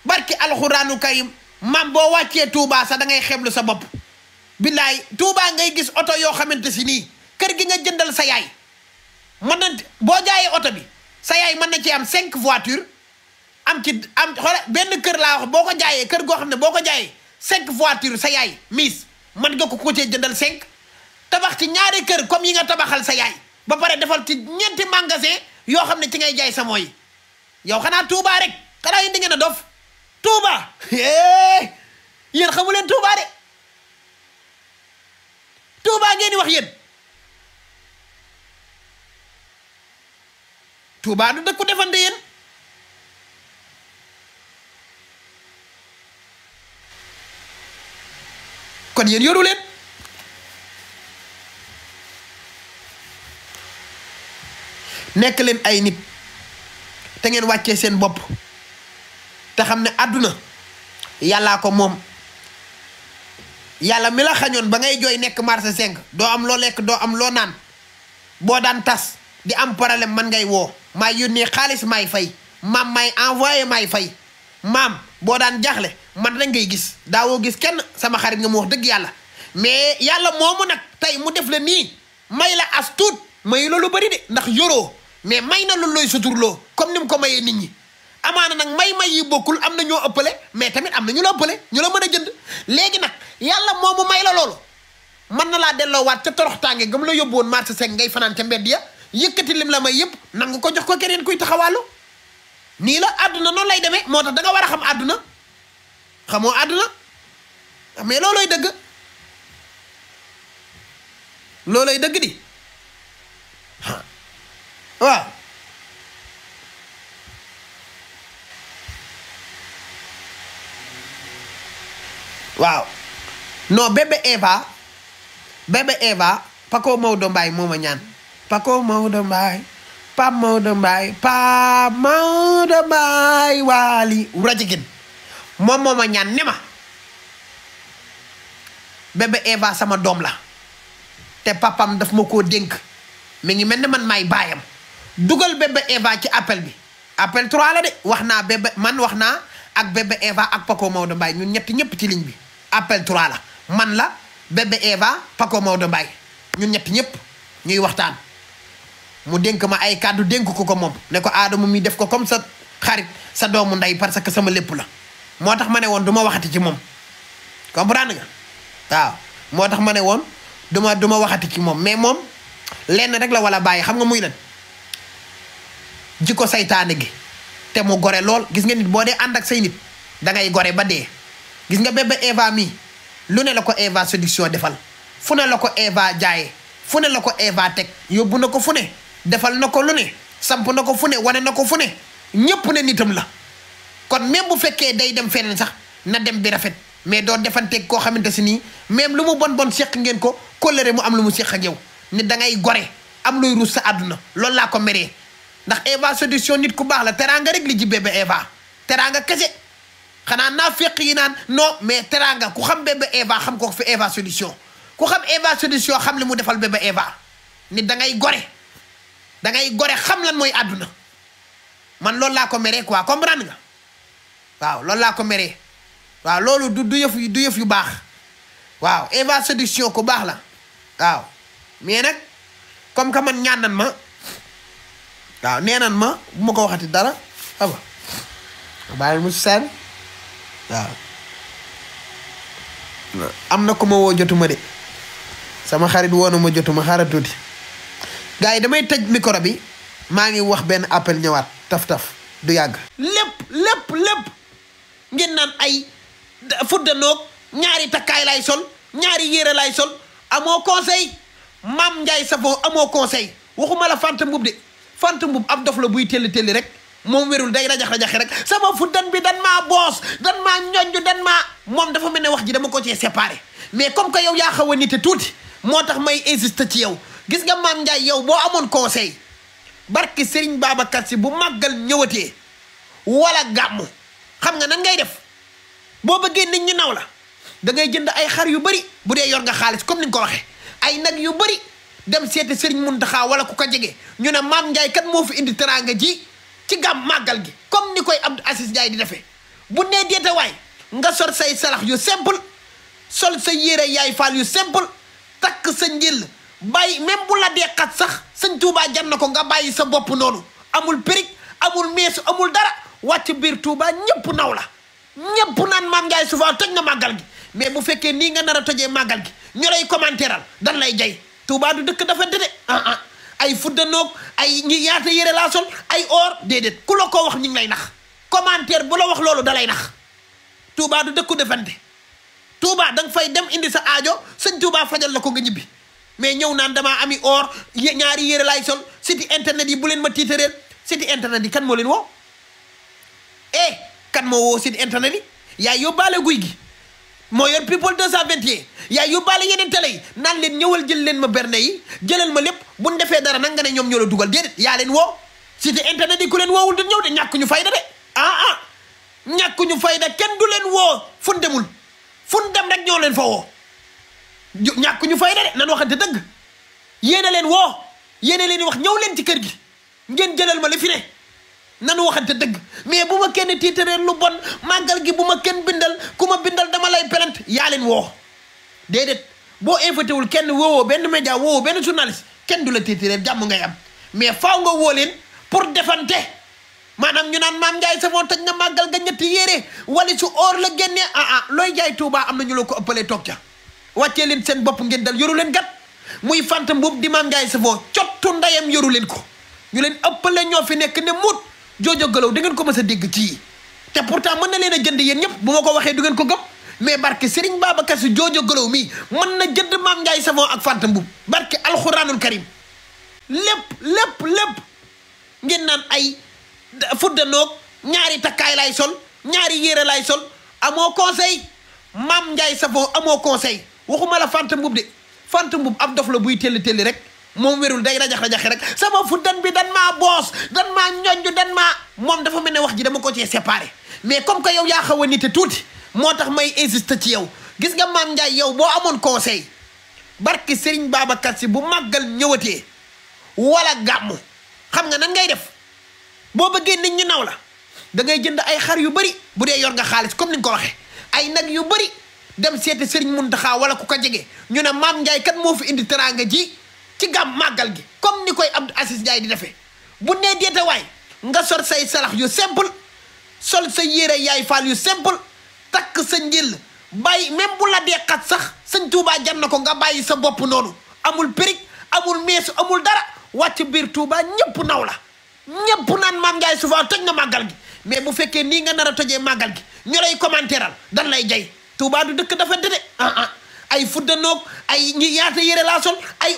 barki alxuraanu karim mam boo wàccee Touba sax da ngay xeblu sa bopp billaay Touba ngay gis oto yoo xamante si nii kër gi nga jëndal sa yaay mën na boo jaayee oto bi sa yaay mën na ci am 5 voitures am xoolal benn kër laa wax boo ko jaayee kër goo xam ne boo ko jaayee 5 voitures sa yaay miis mën nga ko cee jëndal 5 tabax ci ñaari kër comme yi nga tabaxal sa yaay ba pare defal ci ñeenti magasin yoo xam ne ci ngay jaay sa mooy yow xanaa Touba rek xanaa yéen di ngeen a dof Touba yéen xamu leen Touba de Touba ngeen di wax yéen Touba du dëkku defante yéen kon yéen yoru leen nekk leen ay nit te ngeen wàccee seen bopp te xam ne àdduna yàllaa ko moom yàlla mi la xañoon ba ngay jooy nekk marché 5 doo am loo lekk doo am loo naan boo daan tas di am problème man ngay woo maay yónnee xaalis maay fay maam maay envoyé maay fay maam boo daan jaaxle man rek ngay gis daawoo gis kenn sama xarit nga mu wax dëgg yàlla mais yàlla moomu nag tey mu def la nii may la as tuut may loolu bëri de ndax yoroo mais may na loolu looy suturloo comme ni mu ko mayee nit ñi amaana nag may yi bokkul am na ñoo ëppale mais tamit am na ñu la ëppale ñu la mën a jënd léegi nag yàlla moomu may la loolu mën na laa delloowaat ca toroxtaange gam la yóbbu woon marché 5 ngay fanaan ca mbedd ya yëkkati lim la may yëpp nangu ko jox ko keneen kuy taxawaalu nii la àdduna noonu lay demee moo tax da nga war a xam àdduna xamoo àdduna mais loolooy dëgg loolooy dëgg di waaw waaw non bébé Eva Paco Maodo Mbaye moo ma ñaan Paco Maodo Mbaye Pape Maodo Mbaye Pape Maodo Mbaye waali rajigin moom moo ma ñaan ne ma bébé Eva sama doom la te papam daf ma koo dénk mi ngi mel ne man maay baayam dugal bébé Eva ci appel bi appel 3 la de wax naa wax naa ak bébé Eva ak Paco Maodo Mbaye ñun ñetti ñëpp ci ligne bi appel 3 la man la bébé Eva Paco Maodo Mbaye ñun ñetti ñëpp ñuy waxtaan mu dénk ma ay kàddu dénk ko moom ne ko Adama mi def ko comme sa xarit sa doomu ndey parce que sama lépp la moo tax ma ne woon du ma waxati ci moom comprendre nga waaw moo tax ma ne woon du ma waxati ci moom mais moom lenn rek la wala bàyyi xam nga muy lan jikko saytaane gi te mu gore lool gis nga nit boo dee ànd ak say nit da ngay gore ba dee gis nga bébé Eva mii lu ne la ko Eva séduction defal fu ne la ko Eva jaaye fu ne la ko Eva teg yóbbu na ko fu ne defal na ko lu ne samp na ko fu ne wane na ko fu ne ñépp ne nitam la kon même bu fekkee day dem feneen sax na dem bi rafet mais doo defanteeg koo xamante si nii même lu mu bon seq ngeen ko kóllëre mu am lu mu seq ak yow nit da ngay gore am luy ruus sa àdduna loolu laa ko meree ndax Eva séduction nit ku baax la teraanga rek li ji bébé Eva teraanga kese xanaa naa fekk yi naan non mais teraanga ku xam bébé Eva xam ko fi Eva solution ku xam Eva solution xam li mu defal bébé Eva nit da ngay gore xam lan mooy àdduna man loolu laa ko meree quoi comprendre nga waaw loolu laa ko meree waaw loolu du yëf yu baax waaw Eva solution ku baax la waaw mais nag comme que man ñaan nan ma waaw nee nan ma bu ma ko waxati dara xam nga bàyyi mu seen waaw am na ku ma woo jotuma de sama xarit woonu ma jotuma xaaral tuuti gars yi damay tëj micro bi maa ngi wax benn appel ñëwaat taf du yàgg lépp ngeen naan ay fuddanoog ñaari takkaay lay sol ñaari yére lay sol amoo conseil Mame Ndiaye Savon amoo conseil waxuma la Fanta Mbub de Fanta Mbub ab dof la buy telli rek moom wérul day rajax-rajaxe rek sama fuddan bi dan maa boos dan maa ñonju dan maa moom dafa mel ne wax ji dama ko cee séparé mais comme que yow yaa xaw a nite tuuti moo tax may insister ci yow gis nga Mame Ndiaye yow boo amoon conseil barki Serigne Babacar Sy bu màggal ñëwatee wala gàmmu xam nga nan ngay def boo bëggee nit ñi naw la da ngay jënd ay xar yu bëri bu dee yor nga xaalis comme ni nga ko waxee ay nag yu bëri dem seeti Serigne Mountakha wala ku ko jege ñu ne Mame Ndiaye kat moo fi indi teraanga ji ci gàmm màggal gi comme ni koy Abdou Aziz Ndiaye di defee bu nee deete waay nga sor say salax yu simple sol sa yére yaay faal yu simple takk sa njël bàyyi même bu la dee xat sax sëñ Touba jan na ko nga bàyyi sa bopp noonu amul périg amul meesu amul dara wàcc biir Touba ñëpp naw la ñëpp naan Mame Ndiaye Savon toj na màggal gi mais bu fekkee nii nga nar a tojee màggal gi ñu lay commentéral dan lay jay Touba du dëkk dafante de ay fuddanoog ay ñi yaata yére laa sol ay or déedéet ku la ko wax ñu ngi lay nax commentaire bu la wax loolu da lay nax Touba du dëkku defante Touba da nga fay dem indi sa aajo sëñ Touba fajal la ko nga ñibbi mais ñëw naan damaa ami or ñaari yére laay sol site internet yi bu leen ma tiitareel site internet yi kan moo leen woo kan moo woo site internet yi yaa yóbbaale guy gi moo yor people 221 yaa yóbbaale yeneen télé yi naan leen ñëwal jël leen ma berne yi jëlal ma lépp buñ defee dara nag nga ne ñoom ñoo la dugal déedéet yaa leen woo site internet yi ku leen woowul du ñëw de ñàkk ñu fayda de ñàkk ñu fayda kenn du leen woo fun demul fun dem rek ñoo leen fa woo ñàkk ñu fayda de nan waxante dëgg yéena leen woo yéena leen wax ñëw leen ci kër gi ngeen jëlal ma li fi ne nanu waxante dëgg mais bu ma kenn tiitareel lu bon màggal gi bu ma kenn bindal ku ma bindal dama lay pelent yaa leen woo déedéet boo invité wul kenn woowoo benn média woowoo benn journaliste kenn du la tiitareel jàmm ngay am mais faaw nga woo leen pour defante maanaam ñu naan Mame Ndiaye Savon toj na màggal ga ñetti yére wali su or la génnee looy jaay Touba am na ñu la ko ëppalee toog ca wàccee leen seen bopp ngeen dal yoru leen gat muy Fanta Mboup di Mame Ndiaye Savon cottu ndayam yoru leen ko ñu leen ëppale ñoo fi nekk ne muut Jojo Galaw da ngeen ko mës a dégg ci te pourtant mën na leen a jënd yéen ñëpp bu ma ko waxee du ngeen ko gëm mais barke Serigne Babacar Sy Jojo Galaw mii mën na jënd Mame Ndiaye Savon ak Fanta Mboup barke alxuraanul karim lépp ngeen naan ay fuddanoog ñaari takkaay laay sol ñaari yére laay sol amoo conseil Mame Ndiaye Savon amoo conseil waxuma la Fanta Mboup de Fanta Mboup ab dof la buy telli rek moom wérul day rajax-rajaxe rek sama fuddan bi dan maa boos dan maa ñonju dan maa moom dafa mel ne wax ji dama ko cee séparé mais comme que yow yaa xaw a nite tuuti moo tax may insiste ci yow gis nga Mame Ndiaye yow boo amoon conseil barke Serigne Babacar Sy bu màggal ñëwatee wala gàmmu xam nga nan ngay def boo bëggee nit ñi naw la da ngay jënd ay xar yu bëri bu dee yor nga xaalis comme ni nga ko waxee ay nag yu bëri dem seeti Serigne Mountakha wala ku ko jege ñu ne Mame Ndiaye kat moo fi indi teraanga ji ci gàmm màggal gi comme ni koy Abdou Aziz Ndiaye di defee bu nee deete waay nga sor say salax yu simple sol sa yére yaay faal yu simple takk sa njël bàyyi même bu la dee xat sax sëñ Touba jan na ko nga bàyyi sa bopp noonu amul périg amul meesu amul dara wàcc biir Touba ñëpp naw la ñëpp naan Mame Ndiaye Savon toj na màggal gi mais bu fekkee nii nga nar a tojee màggal gi ñu lay commentéral dan lay jay Touba du dëkk dafante de ay fuddanoog ay ñi yaata yére laa sol ay